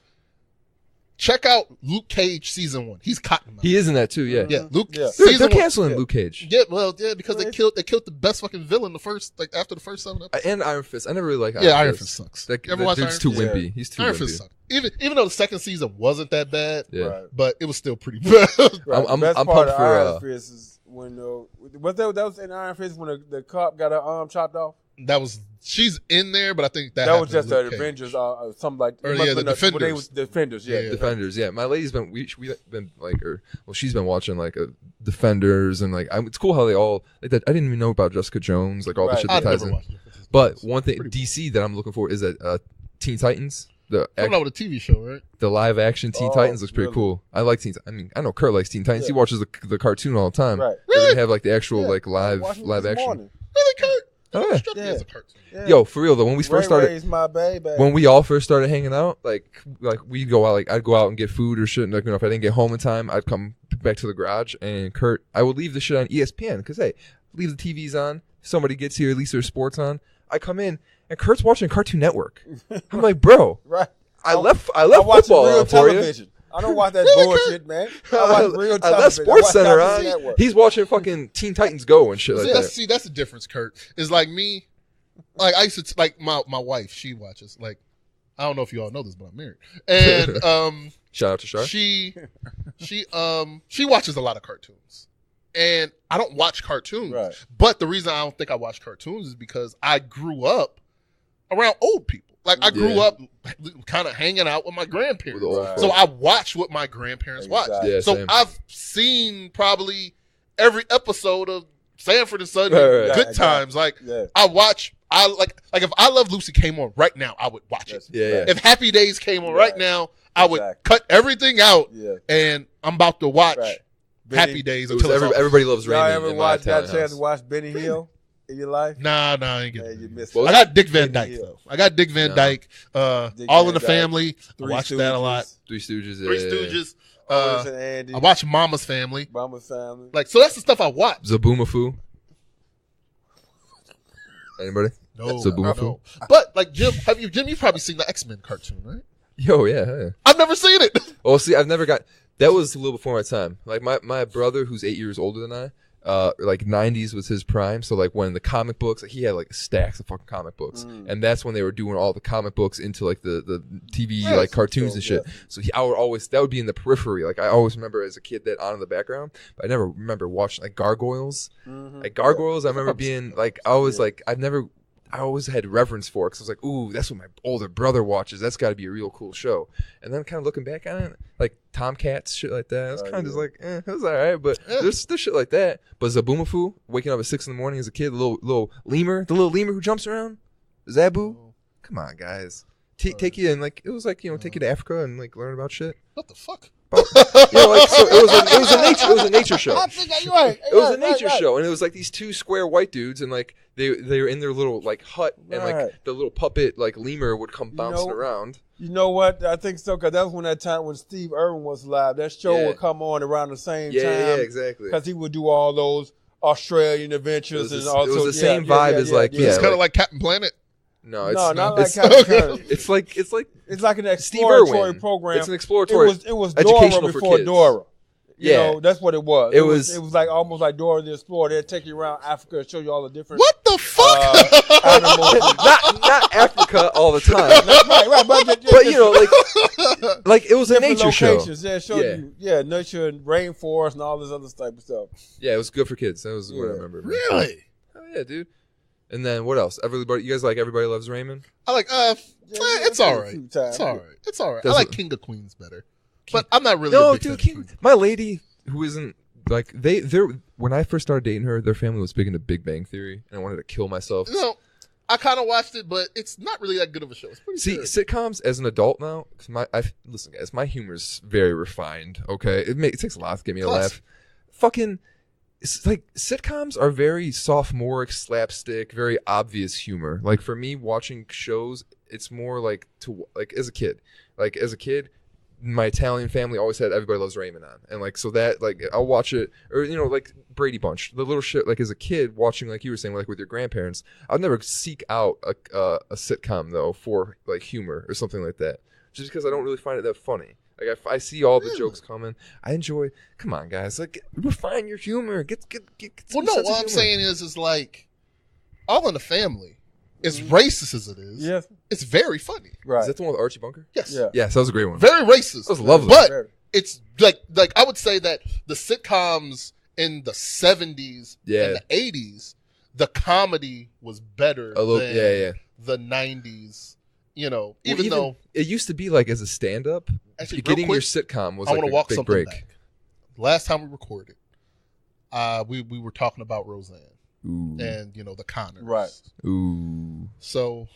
check out Luke Cage season 1. He's Cottonmouth. He is in that too. Yeah. Yeah. Luke. Yeah. They're canceling Luke Cage. Yeah. Well, yeah, because they killed the best fucking villain after the first 7 episodes. And Iron Fist. I never really like Iron Fist sucks. That dude's too wimpy. He's too Iron wimpy. Fist sucks. Even though the second season wasn't that bad, but it was still pretty bad. I'm pumped for Iron Fist is when that was in Iron Fist when the cop got her arm chopped off. She's in there, but I think that was just the Avengers, something like the Defenders. They was Defenders, Defenders. Yeah, my lady's been we've been like she's been watching like Defenders and like it's cool how they all like that. I didn't even know about Jessica Jones, like all the shit that ties in. But one thing DC that I'm looking for is that Teen Titans. Coming out with a TV show, right? The live action Teen Titans looks pretty cool. I like Teen. I mean, I know Kurt likes Teen Titans. He watches the cartoon all the time. Right? Really? They have like the actual like live action. Really, Kurt? Oh, yeah. As a cartoon. Yeah. Yo, for real though, when we first started, my baby. when we all first started hanging out, like we'd go out, like I'd go out and get food or shit. And, like, if I didn't get home in time, I'd come back to the garage and Kurt, I would leave the shit on ESPN because hey, leave the TVs on. If somebody gets here, at least there's sports on. I come in and Kurt's watching Cartoon Network. I'm like, bro, right? I left football on for you. I don't watch that bullshit, man. I watch real television. I left Sports Center on. He's watching fucking Teen Titans Go and shit like that. See, that's the difference, Kurt. It's like me. Like I used to like my wife. She watches like I don't know if you all know this, but I'm married. And shout out to Shar. She watches a lot of cartoons, and I don't watch cartoons. Right. But the reason I don't think I watch cartoons is because I grew up around old people. Like I grew up kind of hanging out with my grandparents, so I watched what my grandparents watched. Yeah, so same. I've seen probably every episode of Sanford and Son, Good Times. Like I watch. I like if I Love Lucy came on right now, I would watch it. Yeah. If Happy Days came on right now, I would cut everything out, and I'm about to watch Happy Days until everybody loves Raymond. Y'all ever got a chance to watch Benny Hill in your life? Nah, I ain't getting you missed I got Dick Van Dyke though. I got Dick Van Dyke. All in the Family. I watched that a lot. Three Stooges. Three Stooges. Andy. I watched Mama's Family. Mama's Family. Like so, that's the stuff I watch. Zaboomafoo. Anybody? No, Zaboomafoo. No. But like Jim, you've probably seen the X-Men cartoon, right? Yo, yeah. I've never seen it. Oh, see, I've never got. That was a little before my time. Like my brother, who's 8 years older than I. Like 90s was his prime, so like when the comic books, like he had like stacks of fucking comic books, and that's when they were doing all the comic books into like the TV like cartoons and shit. So I would always, that would be in the periphery. Like I always remember as a kid that on in the background, but I never remember watching like Gargoyles. Like Gargoyles, I remember being like I always had reverence for it because I was like, ooh, that's what my older brother watches. That's got to be a real cool show. And then kind of looking back on it, like Tomcats, shit like that. It's kind of just like, it was all right. But there's shit like that. But Zaboomafoo, waking up at 6 a.m. as a kid, the little lemur who jumps around, Zabu. Come on, guys. Take you and like it was like take you to Africa and like learn about shit. What the fuck? Like so it was a nature show. I think you're right. It was a nature show, and it was like these two square white dudes, and like they were in their little like hut, and like the little puppet like lemur would come bouncing around. You know what? I think so because that was when that time when Steve Irwin was alive. That show would come on around the same time. Yeah, exactly. Because he would do all those Australian adventures and also it was the same vibe as like it's kind of like Captain Planet. No, it's not like Captain Planet. It's like an exploratory program. It's an exploratory. It was Dora before Dora. You know, that's what it was. It was like almost like Dora the Explorer. They'd take you around Africa and show you all the different. What the fuck? Animals. not Africa all the time. right. But like it was a nature locations. show. Yeah, showed you, nature and rainforest and all this other type of stuff. Yeah, it was good for kids. That was what I remember. Really? Oh yeah, dude. And then what else? Everybody, you guys like Everybody Loves Raymond? I like. It's all right. It's all right. I like King of Queens better. But I'm not really. No, dude, my lady who isn't Like they're when I first started dating her, their family was big into Big Bang Theory, and I wanted to kill myself. No, I kind of watched it, but it's not really that good of a show. It's pretty good. Sitcoms as an adult now. Listen, guys, my humor's very refined. Okay, it takes a lot to get me a laugh. Fucking, it's like sitcoms are very sophomoric, slapstick, very obvious humor. Like for me, watching shows, it's more like as a kid. Like as a kid, my Italian family always had Everybody Loves Raymond on, and like so that like I'll watch it, or like Brady Bunch, the little shit. Like as a kid watching, like you were saying, like with your grandparents, I'd never seek out a sitcom though for like humor or something like that, just because I don't really find it that funny. Like if I see all the jokes coming, I enjoy. Come on, guys, like refine your humor. Get well, no, what I'm saying is like All in the Family. As racist as it is, yes, it's very funny. Right. Is that the one with Archie Bunker? Yes. Yeah. Yes, that was a great one. Very racist. That was lovely. But it's like I would say that the sitcoms in the 70s and the 80s, the comedy was better than the 90s. You know, even though it used to be like as a stand-up, getting your sitcom was like a big break. Back. Last time we recorded, we were talking about Roseanne. Ooh. And the Connors. Right. Ooh. So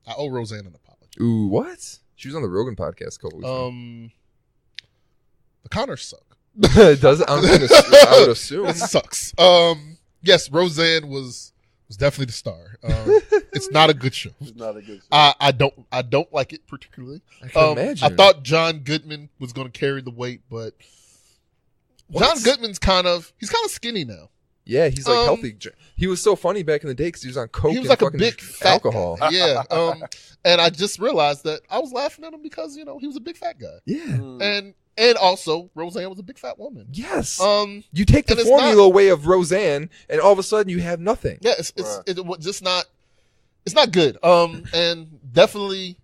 I owe Roseanne an apology. Ooh, what? She was on the Rogan podcast a couple weeks ago. The Connors suck. Does it? I would assume it sucks. Yes, Roseanne was definitely the star. It's not a good show. It's not a good show. I don't like it particularly. I can imagine. I thought John Goodman was going to carry the weight, but John Goodman's kind of skinny now. Yeah, he's like healthy. He was so funny back in the day because he was on coke. He was like and a big fat alcohol. Guy. Yeah, and I just realized that I was laughing at him because he was a big fat guy. Yeah, and also Roseanne was a big fat woman. Yes. You take the formula away of Roseanne, and all of a sudden you have nothing. Yeah, it's just not. It's not good. And definitely,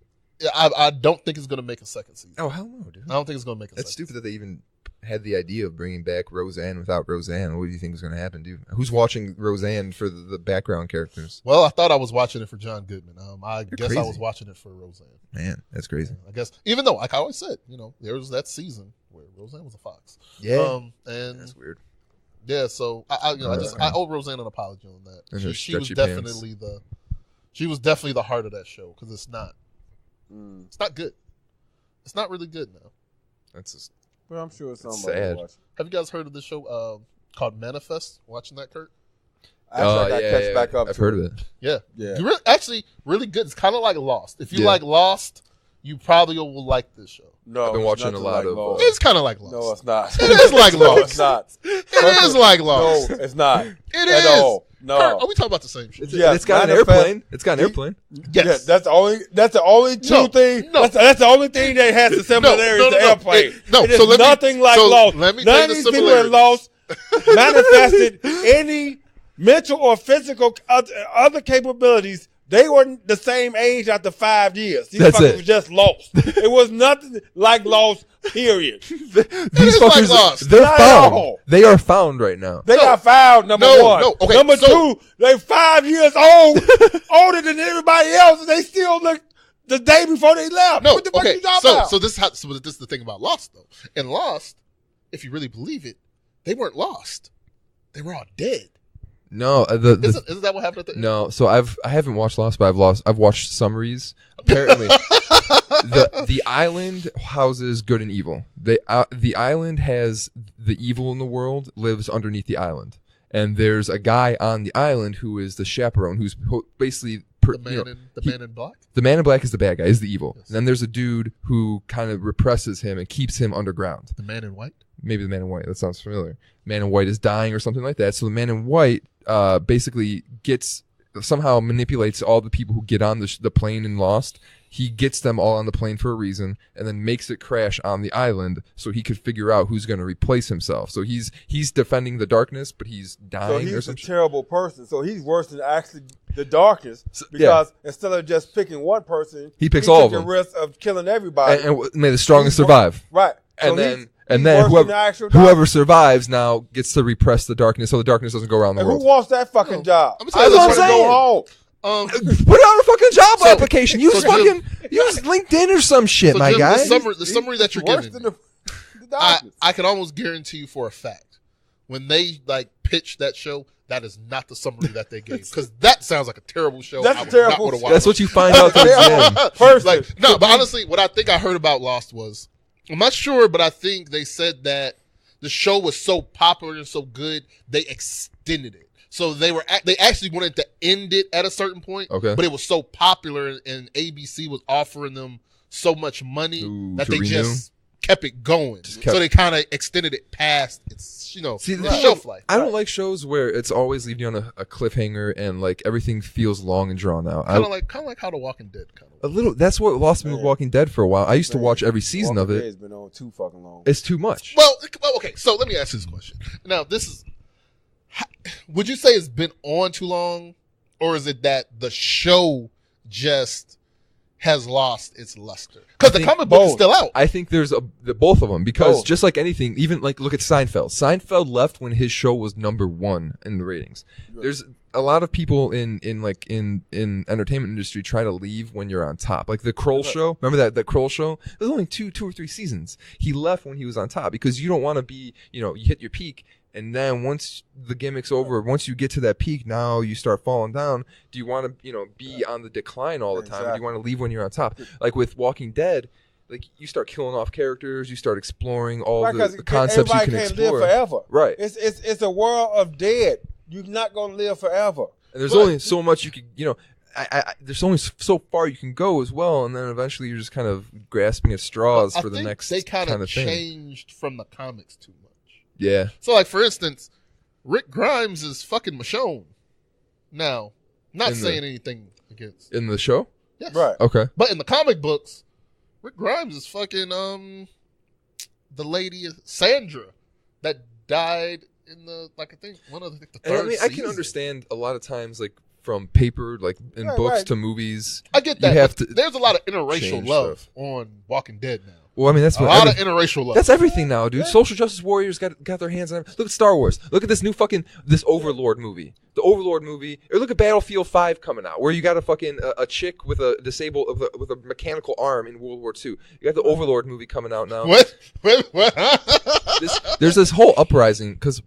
I don't think it's going to make a second season. Oh hell no, dude! I don't think it's going to make a. That's stupid that they even had the idea of bringing back Roseanne without Roseanne. What do you think is going to happen, dude? Who's watching Roseanne for the background characters? Well, I thought I was watching it for John Goodman. I guess crazy. I was watching it for Roseanne. Man, that's crazy. I guess, even though, like I always said, there was that season where Roseanne was a fox. Yeah, and that's weird. Yeah, so I owe Roseanne an apology on that. She was definitely the heart of that show because it's not good. It's not really good now. That's just. Well, I'm sure it's sad. Have you guys heard of this show called Manifest? Watching that, Kurt? Actually, I catch back up. I've heard of it. Yeah. Really good. It's kind of like Lost. If you like Lost, you probably will like this show. No, I've been watching a lot of. It's kind of like Lost. No, it's not. It is like Lost. No, it's not. It is like Lost. No, it's not. It is. At all. No. Kurt, are we talking about the same shit? It's got an airplane. It's got an airplane. Yes. Yeah, that's the only two thing. No. That's the only thing that has the similarity to the airplane. It is nothing like Lost. None of these people in Lost manifested any mental or physical other capabilities. They were the same age after 5 years. These fuckers were just lost. It was nothing like Lost, period. These fuckers, like Lost. They're found. They are found right now. They got found, number one. No. Okay, number two, they're 5 years old, older than everybody else, and they still look the day before they left. No, what the fuck you talking about? So this is the thing about Lost, though. In Lost, if you really believe it, they weren't lost. They were all dead. No, isn't that what happened at the end? No, so I haven't watched Lost, but I've watched summaries. Apparently, the island houses good and evil. The island has the evil in the world lives underneath the island, and there's a guy on the island who is the chaperone, who's basically the man in black. The man in black is the bad guy, is the evil. Yes. And then there's a dude who kind of represses him and keeps him underground. The man in white. Maybe the man in white. That sounds familiar. Man in white is dying or something like that. So the man in white basically somehow manipulates all the people who get on the plane in Lost. He gets them all on the plane for a reason and then makes it crash on the island so he could figure out who's going to replace himself. So he's defending the darkness, but he's dying. So he's a terrible person. So he's worse than actually the darkness because instead of just picking one person, he picks all of them. The risk of killing everybody. And may the strongest survive. Right. And then whoever survives now gets to repress the darkness so the darkness doesn't go around the world. Who wants that fucking job? I want to go home. Put out a fucking job application. Use LinkedIn or some shit, my guy. The summary that you're giving, I can almost guarantee you for a fact when they like pitched that show, that is not the summary that they gave, because that sounds like a terrible show. That's terrible. That's what you find out towards the end. First, like no, but honestly, what I think I heard about Lost was, I'm not sure, but I think they said that the show was so popular and so good they extended it. So they actually wanted to end it at a certain point, but it was so popular and ABC was offering them so much money that they just kept it going. So they kind of extended it past its, the shelf life. I don't like shows where it's always leaving you on a cliffhanger and like everything feels long and drawn out. Kind of like how The Walking Dead a little. That's what lost me with Walking Dead for a while. I used to watch every season of it. It's been on too fucking long. It's too much. Well, okay. So let me ask you this question. Now, would you say it's been on too long, or is it that the show just has lost its luster? Because the comic book is still out. I think there's both of them, because just like anything, even like look at Seinfeld. Seinfeld left when his show was #1 in the ratings. Right. There's a lot of people in entertainment industry try to leave when you're on top. Like the Kroll show. Remember that Kroll show? It was only two or three seasons. He left when he was on top, because you don't want to be, you hit your peak. And then once the gimmick's over, once you get to that peak, now you start falling down. Do you want to, be on the decline all the time? Or do you want to leave when you're on top? Like with Walking Dead, like you start killing off characters, you start exploring all the concepts you can explore. Live forever. Right. It's a world of dead. You're not going to live forever. And there's only so much you could, there's only so far you can go as well, and then eventually you're just kind of grasping at straws for the next kind of thing. They changed from the comics too much. Yeah. So, like, for instance, Rick Grimes is fucking Michonne. Now, not saying anything against. In the show? Yes. Right. Okay. But in the comic books, Rick Grimes is fucking the lady Sandra that died in I think one of the third season. I can understand a lot of times, like, from paper, like in books to movies. I get that. There's a lot of interracial love on Walking Dead now. Well, I mean, that's a lot of interracial love. That's everything now, dude. Yeah. Social justice warriors got their hands on it. Look at Star Wars. Look at this new this Overlord movie. The Overlord movie. Or look at Battlefield 5 coming out, where you got a chick with a with a mechanical arm in World War II. You got the Overlord movie coming out now. What? There's this whole uprising because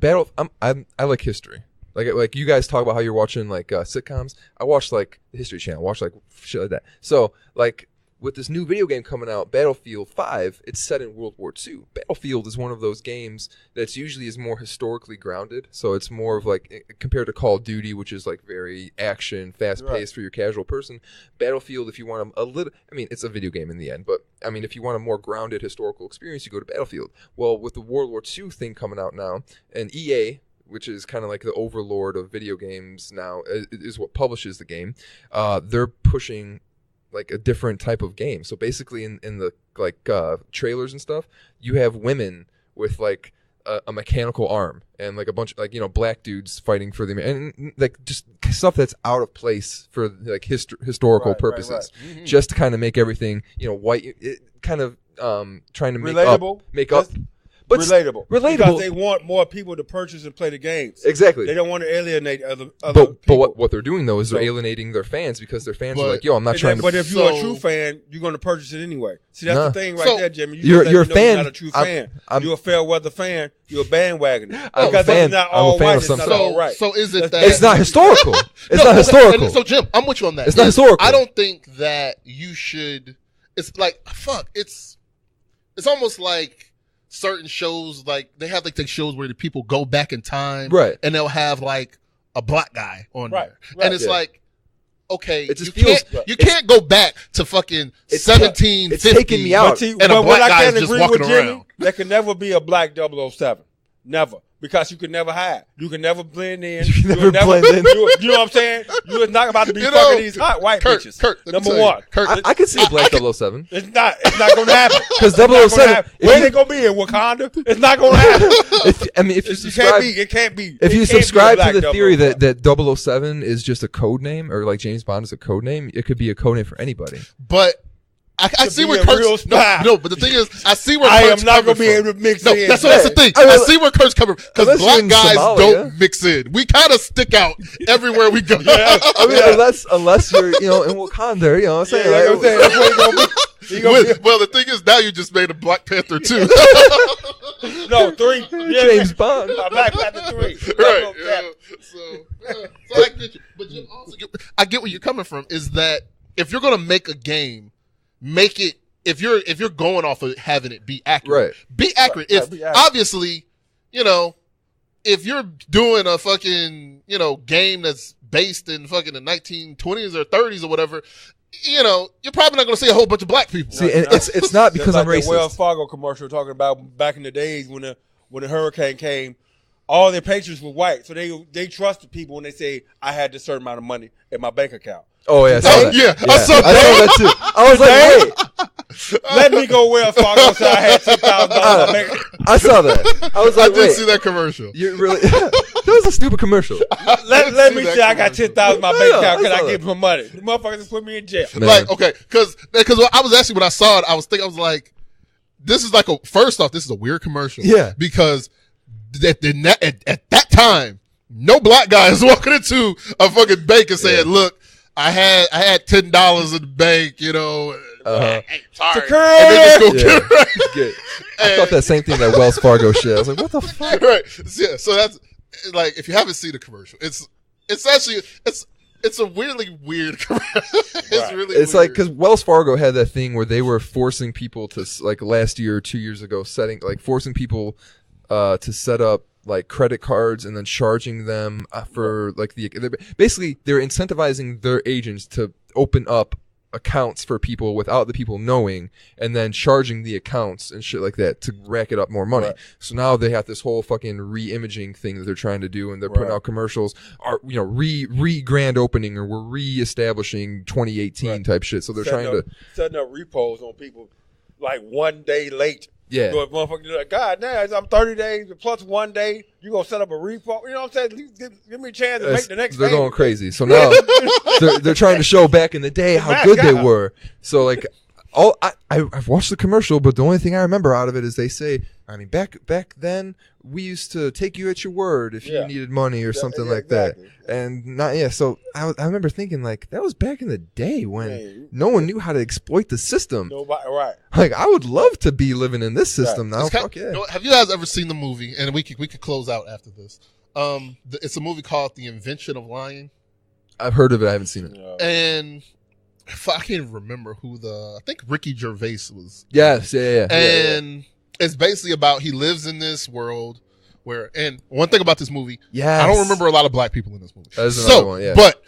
I like history. Like you guys talk about how you're watching like sitcoms. I watch like the History Channel. Watch like shit like that. So like. With this new video game coming out, Battlefield 5, it's set in World War II. Battlefield is one of those games that's usually is more historically grounded. So it's more of like, compared to Call of Duty, which is like very action, fast-paced for your casual person. Battlefield, if you want a little, it's a video game in the end, but if you want a more grounded historical experience, you go to Battlefield. Well, with the World War II thing coming out now, and EA, which is kind of like the overlord of video games now, is what publishes the game, they're pushing like a different type of game. So basically in the like trailers and stuff, you have women with like a mechanical arm and like a bunch of like black dudes fighting for them, and like just stuff that's out of place for like historical purposes, Mm-hmm. Just to kind of make everything white, kind of trying to make relatable, but relatable because they want more people to purchase and play the games. Exactly. They don't want to alienate other people. But what they're doing though is they're alienating their fans, because their fans are like, yo, I'm not trying to. But if you're a true fan, you're going to purchase it anyway. See, that's the thing right there, Jimmy. You're a fan. You're not a true fan. You're a fair weather fan. You're a bandwagoner. I'm a fan. It's not all white. It's not all right. So is it that it's not historical? It's not historical. So Jim, I'm with you on that. It's not historical. I don't think that you should. It's like fuck. It's almost like. Certain shows, like they have like shows where the people go back in time, right? And they'll have like a black guy on there, and it's like, okay, you can't go back to fucking 1750. It's taking me out, and a black guy is just walking around. There can never be a black 007, never. Because you can never hide. You can never blend in. You can never blend in. You know what I'm saying? You're not about to be fucking these hot white bitches. Number one. I could see a black 007. It's not going to happen. Because 007. Where they going to be in Wakanda? It's not going to happen. If you subscribe. It can't be. If you subscribe to the theory that 007 is just a code name, or like James Bond is a code name, it could be a code name for anybody. But I see where Kurt's no, but the thing is, I see where I am not going to be able to mix in. That's the thing. I see where Kurt's coming from because black guys don't mix in. We kind of stick out everywhere we go. I mean, unless you're in Wakanda, you know what I'm saying? That's where you're going to be. Well, the thing is, now you just made a Black Panther 2. No, 3. James Bond. Black Panther 3. Right. So I get you. But you also I get where you're coming from is that if you're going to make a game, make it, if you're going off of having it be accurate. Right. Be accurate. Obviously, if you're doing a fucking, game that's based in fucking the 1920s or 30s or whatever, you're probably not going to see a whole bunch of black people. See, and it's not because I'm racist. The Wells Fargo commercial talking about back in the days when the hurricane came, all their patrons were white, so they trusted people when they say I had this certain amount of money in my bank account. Oh yeah, I saw that. Yeah. I saw that too. I was like, wait. Let me go Wells Fargo so I had $10,000. I saw that. I was like, I did see that commercial. You really? That was a stupid commercial. Let me say I got $10,000 in my bank account. Can I give my money? The motherfuckers just put me in jail. Man. Like, okay, because I was actually when I saw it, I was like, this is like first off, this is a weird commercial. Yeah. Because at that time, no black guy is walking into a fucking bank and saying, "Look, I had $10 in the bank, Hey, sorry. And they just go get it. I thought that same thing, that Wells Fargo shit. I was like, what the fuck? Right. Yeah. So that's like, if you haven't seen the commercial, it's actually it's a weirdly weird commercial. It's really it's weird. like because Wells Fargo had that thing where they were forcing people to, like last year or 2 years ago, forcing people to set up like credit cards and then charging them for like basically they're incentivizing their agents to open up accounts for people without the people knowing, and then charging the accounts and shit like that to rack it up more money. Right. So now they have this whole fucking re-imaging thing that they're trying to do, and they're putting out commercials, are re-grand opening, or we're re-establishing 2018 type shit. So they're setting up repos on people like 1 day late. Yeah. So if motherfucker like, God damn, I'm 30 days plus 1 day, you gonna set up a repo? You know what I'm saying? Give me a chance to make the next They're payment. going crazy. So now they're trying to show back in the day how good they were. So like, I've watched the commercial, but the only thing I remember out of it is they say, I mean, back then we used to take you at your word if you needed money or something like that. And so I remember thinking like that was back in the day when no one knew how to exploit the system. Nobody, right? Like I would love to be living in this system now. Fuck yeah. Have you guys ever seen the movie? And we could close out after this. It's a movie called The Invention of Lying. I've heard of it. I haven't seen it. Yeah. And I can't remember who I think Ricky Gervais was. Yes, yeah. And it's basically about he lives in this world where, and one thing about this movie, I don't remember a lot of black people in this movie. That's another one, yeah. But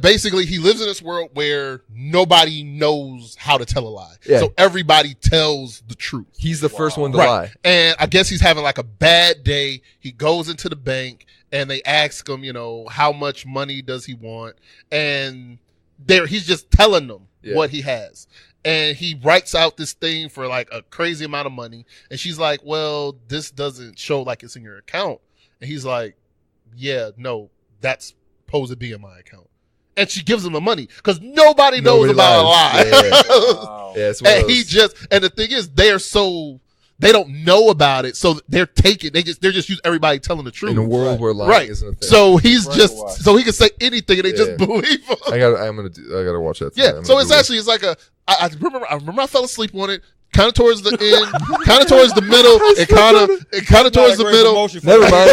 basically he lives in this world where nobody knows how to tell a lie. Yeah. So everybody tells the truth. He's the first one to lie. And I guess he's having like a bad day. He goes into the bank and they ask him, how much money does he want? And he's just telling them what he has. And he writes out this thing for like a crazy amount of money. And she's like, well, this doesn't show like it's in your account. And he's like, yeah, no, that's supposed to be in my account. And she gives him the money because nobody knows about a lie. Wow. And the thing is, they don't know about it, so they're just use everybody telling the truth in a world where lying isn't a thing. So so he can say anything and they just believe him. I gotta watch that. Yeah. So it's like I remember I fell asleep on it. Kind of towards the end, kind of towards the middle, and kind of towards the middle. Never mind.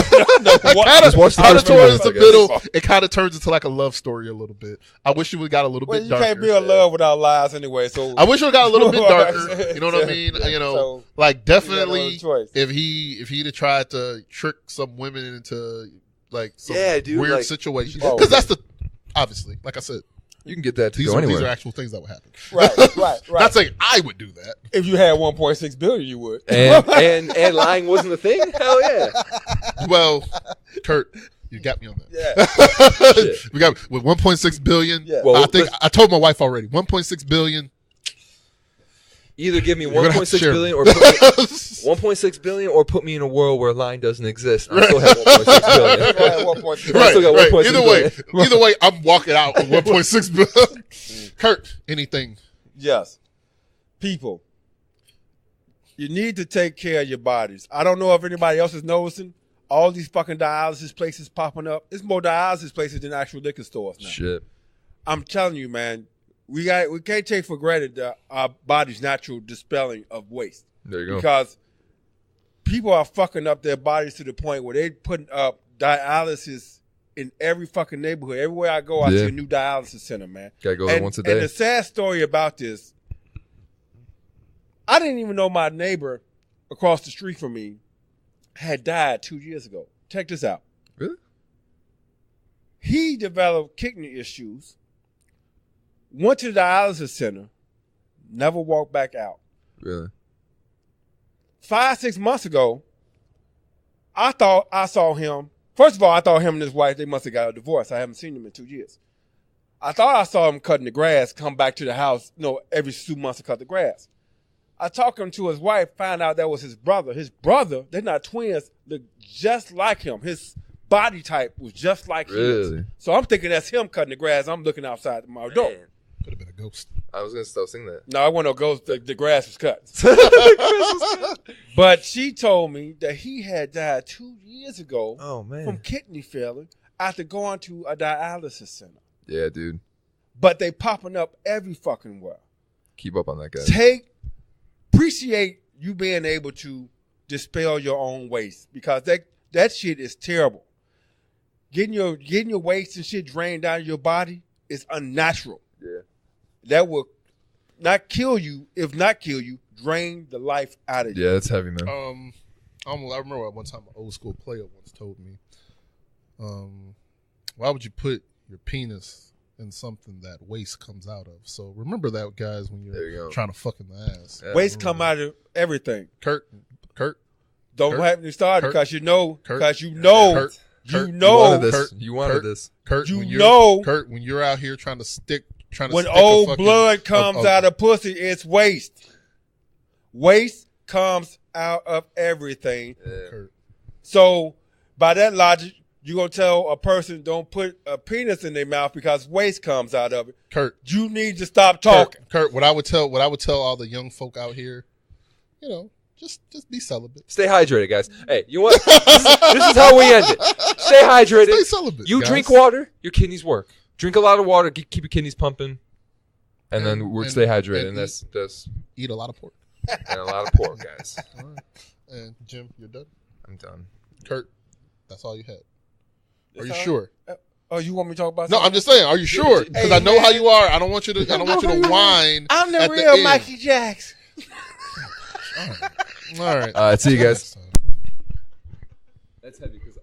Kind of towards the middle. It kind of turns into like a love story a little bit. I wish it would got a little bit darker. You can't be in love without lies anyway. So I wish it would got a little bit darker. You know what I mean? So, like definitely, if he'd have tried to trick some women into like some weird situation, because that's obviously, like I said. You can get that to go anywhere. These are actual things that would happen. Right. Not saying I would do that. If you had 1.6 billion, you would. And lying wasn't a thing? Hell yeah. Well, Kurt, you got me on that. Yeah. We got with 1.6 billion. Yeah. Well, I told my wife already. 1.6 billion. Either give me 1.6 billion or put me 1.6 billion or put me in a world where lying doesn't exist. I still have 1.6 billion. I still got 1.6 Either way, I'm walking out with 1.6 billion. Kurt, anything? Yes. people, you need to take care of your bodies. I don't know if anybody else is noticing. All these fucking dialysis places popping up. There's more dialysis places than actual liquor stores now. Shit. I'm telling you, man, we can't take for granted our body's natural dispelling of waste. There you go. Because people are fucking up their bodies to the point where they're putting up dialysis in every fucking neighborhood. Everywhere I go, I see a new dialysis center, man. Gotta go there once a day. And the sad story about this, I didn't even know my neighbor across the street from me had died 2 years ago. Check this out. Really? He developed kidney issues, went to the dialysis center, never walked back out. Really? 5-6 months ago, I thought I saw him. First of all, I thought him and his wife, they must have got a divorce. I haven't seen them in 2 years. I thought I saw him cutting the grass, come back to the house, every 2 months to cut the grass. I talked him to his wife, found out that was his brother. His brother, they're not twins, look just like him. His body type was just like his. So I'm thinking that's him cutting the grass. I'm looking outside my door. Could have been a ghost. I was going to still sing that. No, I wasn't no ghost. The grass was cut. But she told me that he had died 2 years ago from kidney failure after going to a dialysis center. Yeah, dude. But they popping up every fucking where. Keep up on that, guy. Appreciate you being able to dispel your own waste, because that shit is terrible. Getting your waste and shit drained down your body is unnatural. Yeah. That will not kill you, if not kill you, drain the life out of you. Yeah, that's heavy, man. I remember one time an old school player once told me, why would you put your penis in something that waste comes out of? So remember that, guys, when you're trying to fuck in the ass. Yeah, waste come out of everything. Kurt. Don't have me started because you wanted this. Kurt, when you're out here trying to stick when old blood comes out of pussy, it's waste. Waste comes out of everything. Yeah. So by that logic, you're going to tell a person don't put a penis in their mouth because waste comes out of it. Kurt, you need to stop talking. Kurt, what I would tell all the young folk out here, just be celibate. Stay hydrated, guys. Hey, you know what? This is how we end it. Stay hydrated. Stay celibate, you guys. Drink water, your kidneys work. Drink a lot of water, keep your kidneys pumping, and then stay hydrated. And that's eat a lot of pork. And a lot of pork, guys. All right. And Jim, you're done? I'm done. Kurt, that's all you had. Are you sure? You want me to talk about No, something? I'm just saying, are you sure? Because I know how you are. I don't want you to whine. I'm the real Mikey Jackson. All right. See you guys. That's heavy because